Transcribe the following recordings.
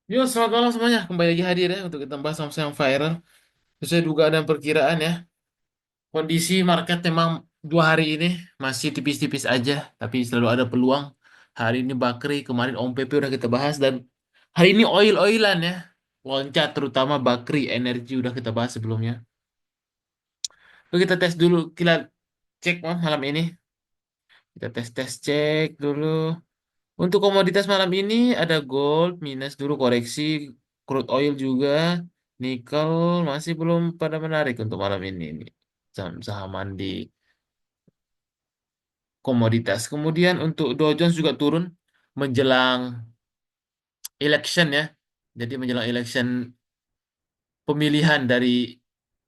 Yo, selamat malam semuanya. Kembali lagi hadir ya untuk kita bahas saham yang viral. Sesuai dugaan dan perkiraan ya. Kondisi market memang 2 hari ini masih tipis-tipis aja, tapi selalu ada peluang. Hari ini Bakri, kemarin OMPP udah kita bahas dan hari ini oil-oilan ya. Loncat terutama Bakri Energi udah kita bahas sebelumnya. Oke, kita tes dulu, kita cek malam ini. Kita tes-tes cek dulu. Untuk komoditas malam ini ada gold minus dulu koreksi, crude oil juga, nikel masih belum pada menarik untuk malam ini. Nih. Saham-sahaman di komoditas. Kemudian untuk Dow Jones juga turun menjelang election ya. Jadi menjelang election pemilihan dari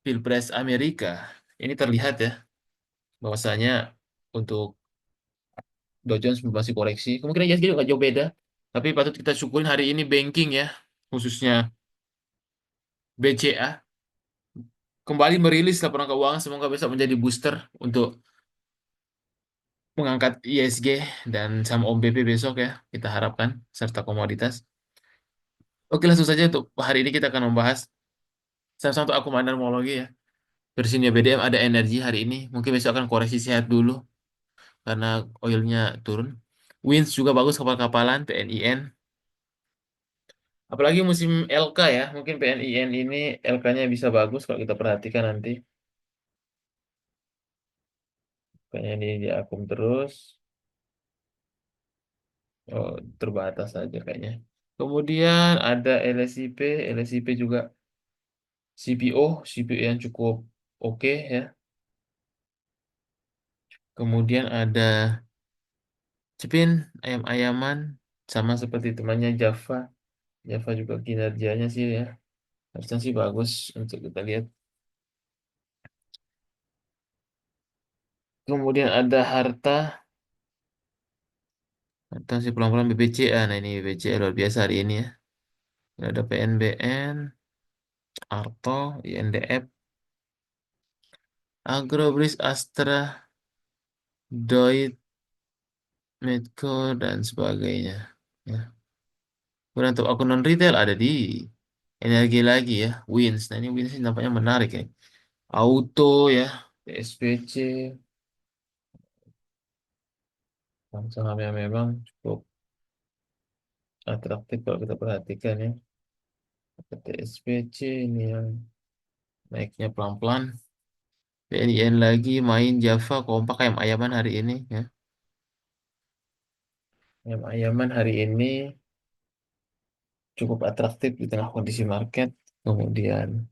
Pilpres Amerika. Ini terlihat ya bahwasanya untuk Dow Jones masih koreksi. Kemungkinan ISG juga nggak jauh beda. Tapi patut kita syukurin hari ini banking ya, khususnya BCA kembali merilis laporan keuangan, semoga besok menjadi booster untuk mengangkat ISG dan saham OMPP besok ya, kita harapkan, serta komoditas. Oke, langsung saja untuk hari ini kita akan membahas saham-saham untuk aku mandarmologi ya. Versinya BDM ada energi hari ini, mungkin besok akan koreksi sehat dulu karena oilnya turun. Wins juga bagus kapal-kapalan, PNIN. Apalagi musim LK ya, mungkin PNIN ini LK-nya bisa bagus kalau kita perhatikan nanti. Kayaknya di akum terus. Oh, terbatas saja kayaknya. Kemudian ada LSIP, LSIP juga CPO, CPO yang cukup oke ya. Kemudian ada Cepin, ayam-ayaman, sama seperti temannya Java. Java juga kinerjanya sih ya, harusnya sih bagus untuk kita lihat. Kemudian ada Harta, Harta sih pelan-pelan BBCA. Nah ini BBCA luar biasa hari ini ya. Ada PNBN, Arto, INDF, Agrobris, Astra, Doi, Medco dan sebagainya. Ya. Kemudian untuk akun non retail ada di energi lagi ya, Wins. Nah ini Wins ini nampaknya menarik ya. Auto ya, PSPC, saham yang memang cukup atraktif kalau kita perhatikan ya. PSPC ini yang naiknya pelan-pelan. PNIN lagi main Java kompak ayam-ayaman hari ini ya. Ayam-ayaman hari ini cukup atraktif di tengah kondisi market. Kemudian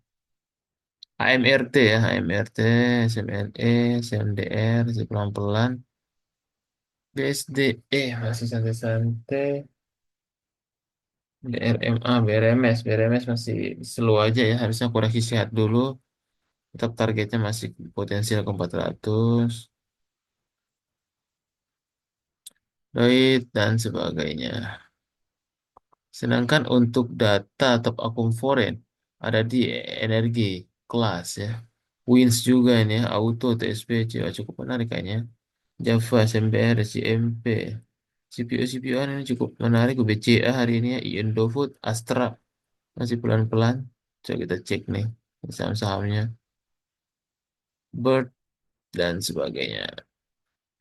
AMRT ya, AMRT, SMNE, SMDR, masih pelan-pelan. BSDE masih santai-santai. BRMA, BRMS, BRMS masih slow aja ya. Harusnya koreksi sehat dulu. Tetap targetnya masih potensial ke 400. Right, dan sebagainya. Sedangkan untuk data top akun foreign ada di energi kelas ya. Wins juga ini ya, Auto, TSPC, wah, cukup menarik kayaknya. Java, SMBR, CMP, CPU ini cukup menarik. BCA hari ini ya, Indofood, Astra masih pelan-pelan. Coba kita cek nih saham-sahamnya, Bird dan sebagainya.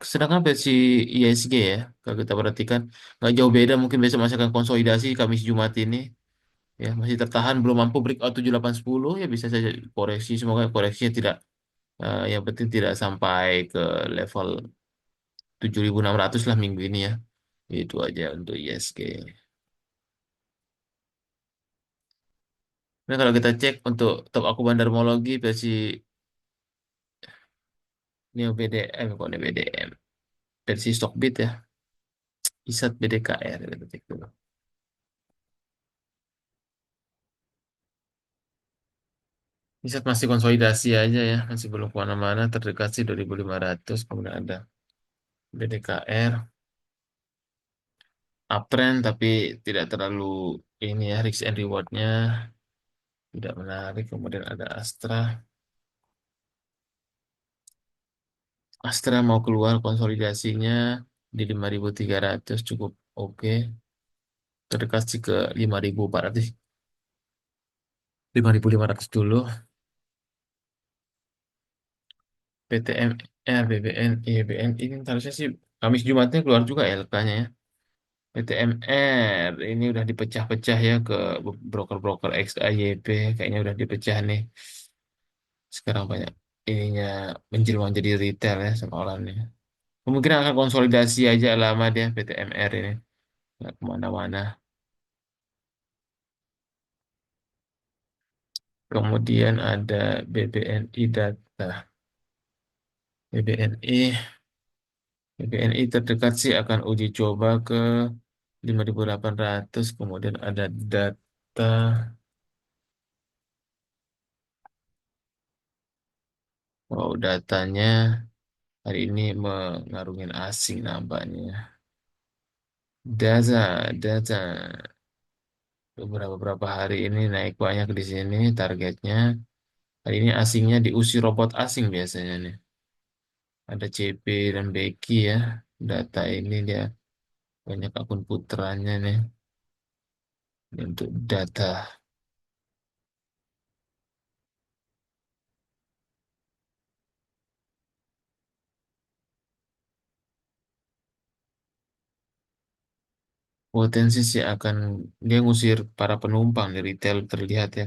Sedangkan versi ISG ya, kalau kita perhatikan nggak jauh beda. Mungkin besok masih akan konsolidasi Kamis Jumat ini. Ya masih tertahan belum mampu breakout 7810 ya, bisa saja koreksi, semoga koreksinya tidak yang penting tidak sampai ke level 7600 lah minggu ini ya. Itu aja untuk ISG. Nah, kalau kita cek untuk top aku bandarmologi versi Neo BDM, kok Neo BDM versi Stockbit ya, ISAT BDKR kita cek dulu. ISAT masih konsolidasi aja ya, masih belum kemana-mana, terdekat sih 2500. Kemudian ada BDKR uptrend tapi tidak terlalu ini ya, risk and rewardnya tidak menarik. Kemudian ada Astra. Astra mau keluar konsolidasinya di 5300 cukup oke. terdekat sih ke 5.400, 5.500 dulu. PTMR, BBNI, BNI ini harusnya sih Kamis Jumatnya keluar juga LK-nya ya. PTMR ini udah dipecah-pecah ya ke broker-broker XAYP, kayaknya udah dipecah nih. Sekarang banyak ininya menjelma jadi retail ya sekolahnya. Kemungkinan akan konsolidasi aja lama dia PTMR ini, nggak kemana-mana. Kemudian ada BBNI data. BBNI, BBNI terdekat sih akan uji coba ke 5.800. Kemudian ada data, wow datanya hari ini mengarungin asing nampaknya. Data beberapa hari ini naik banyak di sini targetnya. Hari ini asingnya diusir robot asing biasanya nih. Ada CP dan Becky ya. Data ini dia banyak akun putranya nih untuk data. Potensi sih akan dia ngusir para penumpang di retail terlihat ya.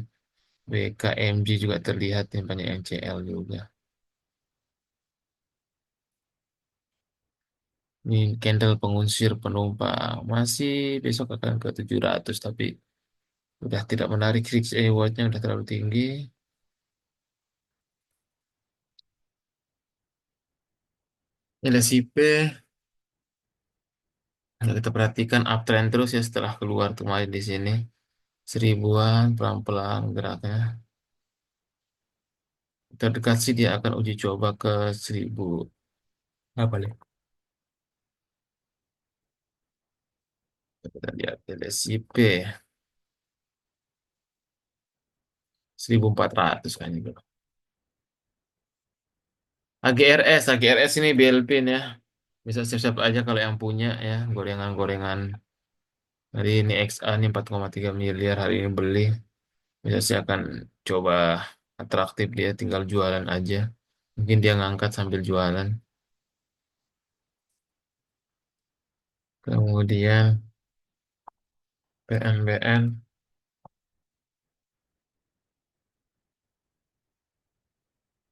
BKMG juga terlihat nih banyak yang CL juga. Ini candle pengusir penumpang masih besok akan ke 700 tapi udah tidak menarik risk rewardnya udah terlalu tinggi. LSIP ya kita perhatikan uptrend terus ya setelah keluar kemarin di sini seribuan pelan-pelan geraknya. Terdekat sih dia akan uji coba ke 1000 apa nih? Kita lihat LSIP 1.400 kan gitu. AGRS ini BLP nih ya. Bisa siap-siap aja kalau yang punya ya gorengan-gorengan. Hari ini XA ini 4,3 miliar hari ini beli. Bisa sih akan coba atraktif dia tinggal jualan aja. Mungkin dia ngangkat sambil jualan. Kemudian PNBN.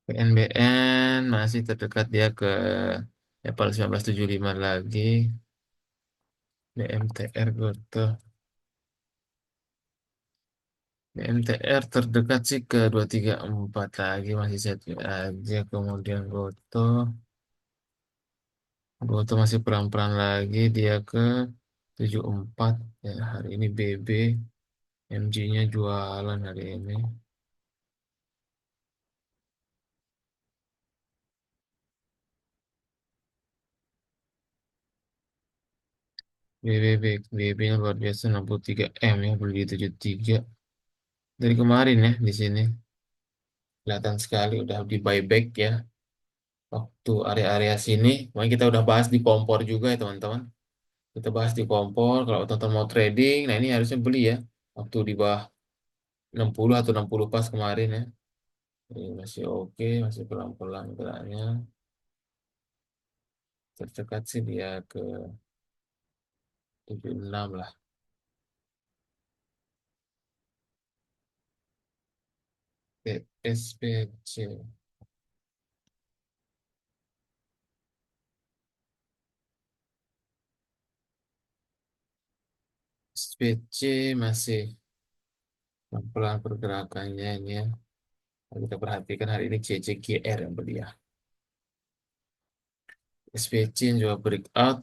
PNBN masih terdekat dia ke level 1975 lagi. BMTR Goto. BMTR terdekat sih ke 234 lagi masih set aja. Kemudian Goto. Goto masih pelan-pelan lagi dia ke 74 ya hari ini BB MG-nya jualan hari ini. BB nya luar biasa 63 M ya beli di 73 dari kemarin ya di sini kelihatan sekali udah di buyback ya waktu area-area sini. Makanya kita udah bahas di kompor juga ya teman-teman. Kita bahas di kompor kalau teman-teman mau trading, nah ini harusnya beli ya waktu di bawah 60 atau 60 pas kemarin ya. Ini masih oke, masih pelan-pelan geraknya. Terdekat sih dia ke 76 lah. SPC. SPC masih pelan pergerakannya ini ya. Kita perhatikan hari ini CCGR yang beli ya. SPC yang juga breakout.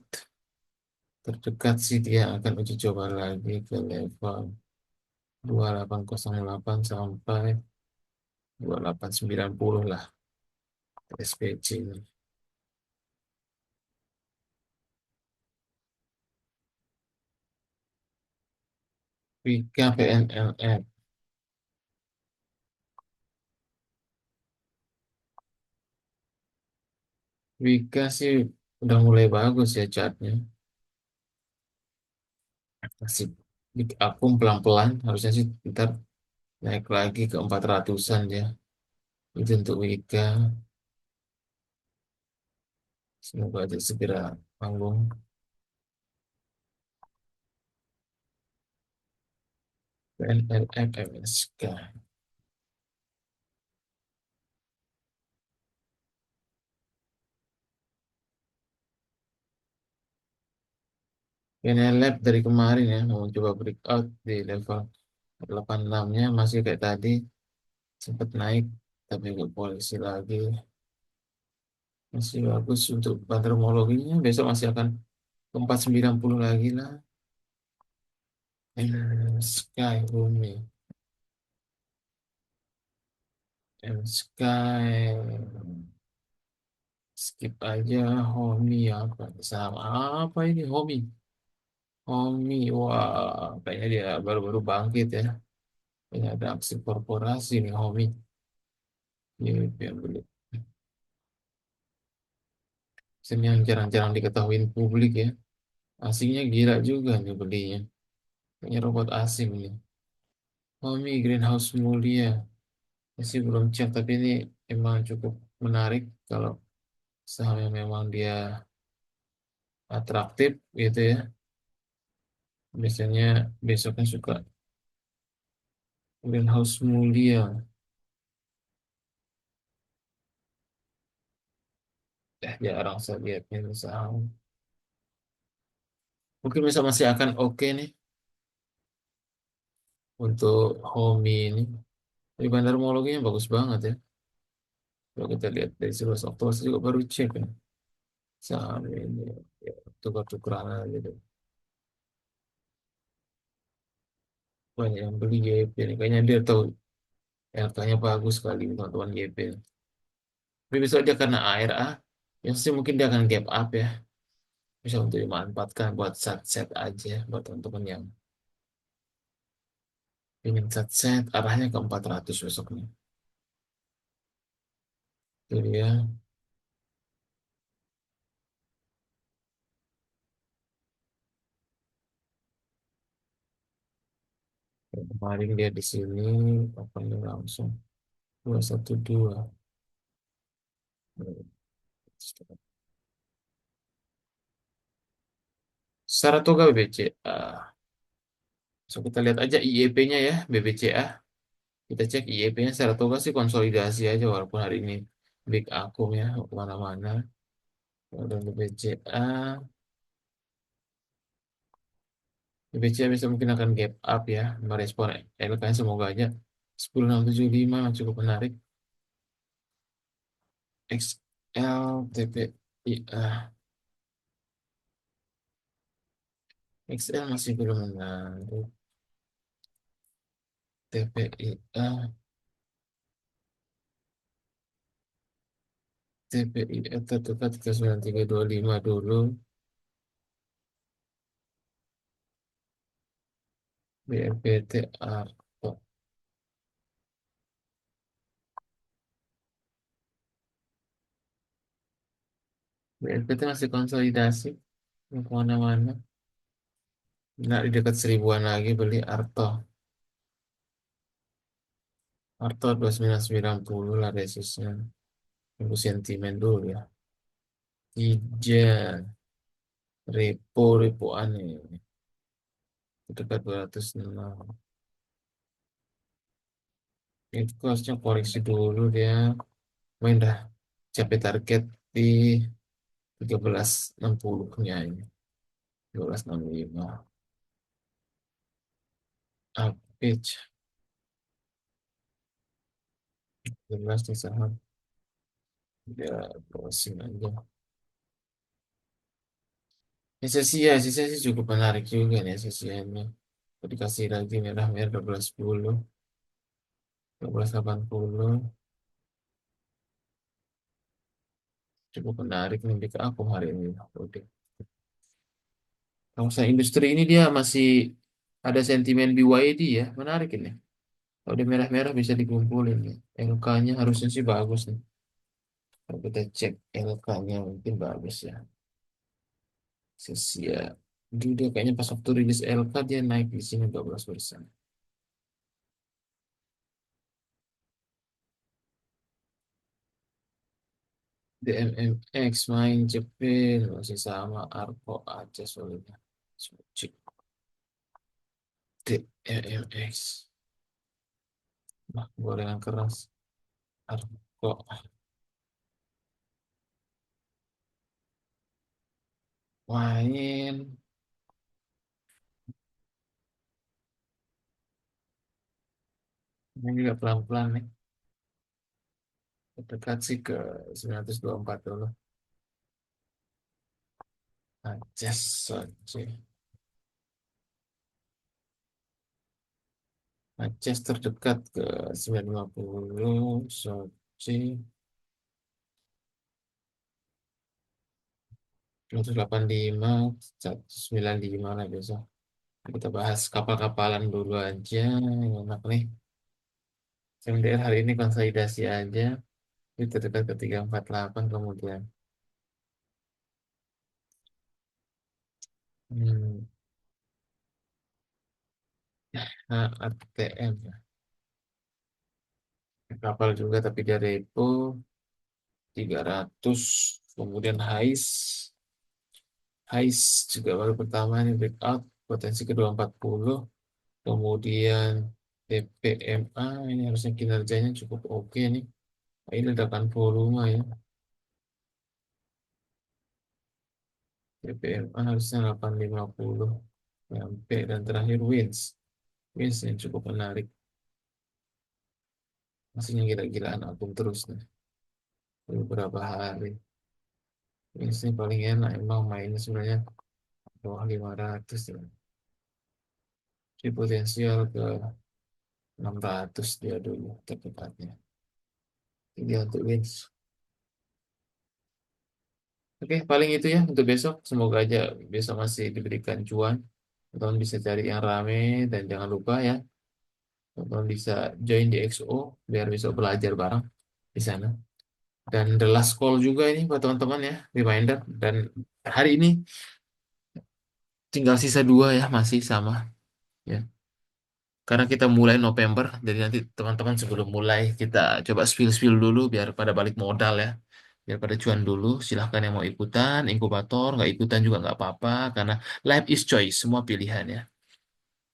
Terdekat sih dia akan uji coba lagi ke level 2808 sampai 2890 lah SPC ini. Wika PNLF. Wika sih udah mulai bagus ya chartnya. Asik. Di akun pelan-pelan, harusnya sih ntar naik lagi ke 400-an ya. Itu untuk Wika. Semoga aja segera manggung. PNLMMSK. PNLab dari kemarin ya, mau coba breakout di level 86-nya masih kayak tadi, sempat naik, tapi ke polisi lagi. Masih bagus untuk bantermologinya, besok masih akan ke 490 lagi lah. Sky Bumi. Sky. Skip aja Homi apa? Sama apa ini Homi? Homi, wah, kayaknya dia baru-baru bangkit ya. Kayaknya ada aksi korporasi nih Homi. Yang beli. Sini yang jarang-jarang diketahui publik ya. Asingnya gila juga nih belinya. Kayaknya robot asing nih. Homi Greenhouse Mulia. Masih belum cek, tapi ini emang cukup menarik kalau saham yang memang dia atraktif gitu ya. Biasanya besoknya suka Greenhouse Mulia. Jarang saya lihat ini saham. Mungkin bisa masih akan oke nih untuk Homi ini. Di bandarmologinya bagus banget ya. Kalau kita lihat dari 11 Oktober saya juga baru cek ya. Saham ini ya, tukar-tukaran gitu. Banyak yang beli YP nih. Kayaknya dia tahu LK-nya bagus sekali teman-teman YP. Tapi besok dia karena ARA, yang sih mungkin dia akan gap up ya. Bisa untuk dimanfaatkan buat set-set aja buat teman-teman yang ingin set-set arahnya ke 400 besoknya. Itu dia. Kemarin dia di sini opennya langsung 212. Saratoga BBCA. So kita lihat aja IEP-nya ya BBCA. Kita cek IEP-nya Saratoga sih konsolidasi aja walaupun hari ini big akum ya kemana-mana. Dan BBCA, BBCA bisa mungkin akan gap up ya merespon LK semoga aja 10675 cukup menarik. XL TPI XL masih belum menarik. TPI TPI terdekat ke 9325 dulu. BLPT Arto. BLPT masih konsolidasi mau kemana-mana. Nah, di dekat seribuan lagi beli Arto. Arto 2990 lah resistnya. Tunggu sentimen dulu ya. Ija. Repo aneh. Dekat 206. Itu harusnya koreksi dulu dia. Main dah. Capai target di 1360 punya ini. 1365. Uppage. 13 di saham. Ya, browsing aja. SSI cukup menarik juga nih SSI-nya. Dikasih lagi merah-merah 1210, 1280. Cukup menarik nih di aku hari ini. Oke. Kalau saya industri ini dia masih ada sentimen BYD ya. Menarik ini. Kalau dia merah-merah bisa dikumpulin nih. LK-nya harusnya sih bagus nih. Kalau kita cek LK-nya mungkin bagus ya. SSI ya. Dia kayaknya pas waktu rilis LK dia naik di sini 12%. DMMX main cepet masih sama Arko aja soalnya. Suci. DMMX. Nah, gorengan keras. Arko main. Ini juga pelan-pelan nih. Dekat sih ke 924 dulu. Ajas Soci. Ajas terdekat ke 950. Soci 185. 195 lah besok. Kita bahas kapal-kapalan dulu aja. Yang enak nih. CMDR hari ini konsolidasi aja. Itu dekat ke 348 kemudian. Hmm. Nah, ATM ya. Kapal juga tapi dia repo 300. Kemudian HAIS. HAIS juga baru pertama ini breakout. Potensi ke 240. Kemudian TPMA ini harusnya kinerjanya cukup oke nih. Nah, ini ledakan volume ya. TPMA harusnya 850 sampai dan terakhir wins. Wins yang cukup menarik. Masihnya gila-gilaan akum terus nih. Beberapa hari. Wins ini paling enak emang mainnya sebenarnya bawah 500 ya. Jadi potensial ke 600 dia dulu tepatnya. Jadi untuk wins. Oke, paling itu ya untuk besok. Semoga aja besok masih diberikan cuan. Teman bisa cari yang rame dan jangan lupa ya, teman bisa join di XO biar bisa belajar bareng di sana. Dan the last call juga ini buat teman-teman ya, reminder. Dan hari ini tinggal sisa dua ya, masih sama ya. Karena kita mulai November, jadi nanti teman-teman sebelum mulai kita coba spill-spill dulu biar pada balik modal ya. Biar pada cuan dulu, silahkan yang mau ikutan, inkubator, nggak ikutan juga nggak apa-apa, karena life is choice, semua pilihan ya.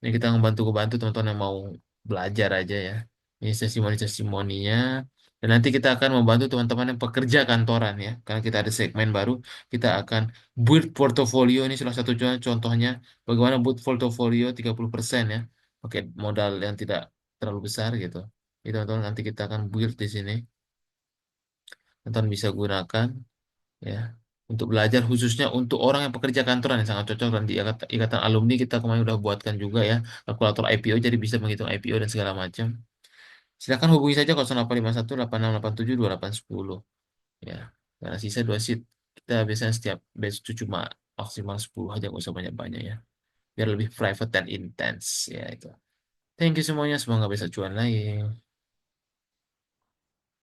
Ini kita ngebantu-bantu teman-teman yang mau belajar aja ya. Ini testimoni-testimoninya. Dan nanti kita akan membantu teman-teman yang pekerja kantoran ya. Karena kita ada segmen baru, kita akan build portfolio. Ini salah satu contohnya. Bagaimana build portfolio 30% ya. Pakai modal yang tidak terlalu besar gitu. Itu teman-teman nanti kita akan build di sini. Teman-teman bisa gunakan ya untuk belajar khususnya untuk orang yang pekerja kantoran yang sangat cocok dan di ikatan alumni kita kemarin udah buatkan juga ya kalkulator IPO jadi bisa menghitung IPO dan segala macam. Silakan hubungi saja 0851 8687 2810 ya. Karena sisa dua seat kita biasanya setiap batch itu cuma maksimal 10 aja nggak usah banyak-banyak ya. Biar lebih private dan intense ya itu. Thank you semuanya semoga bisa cuan lagi.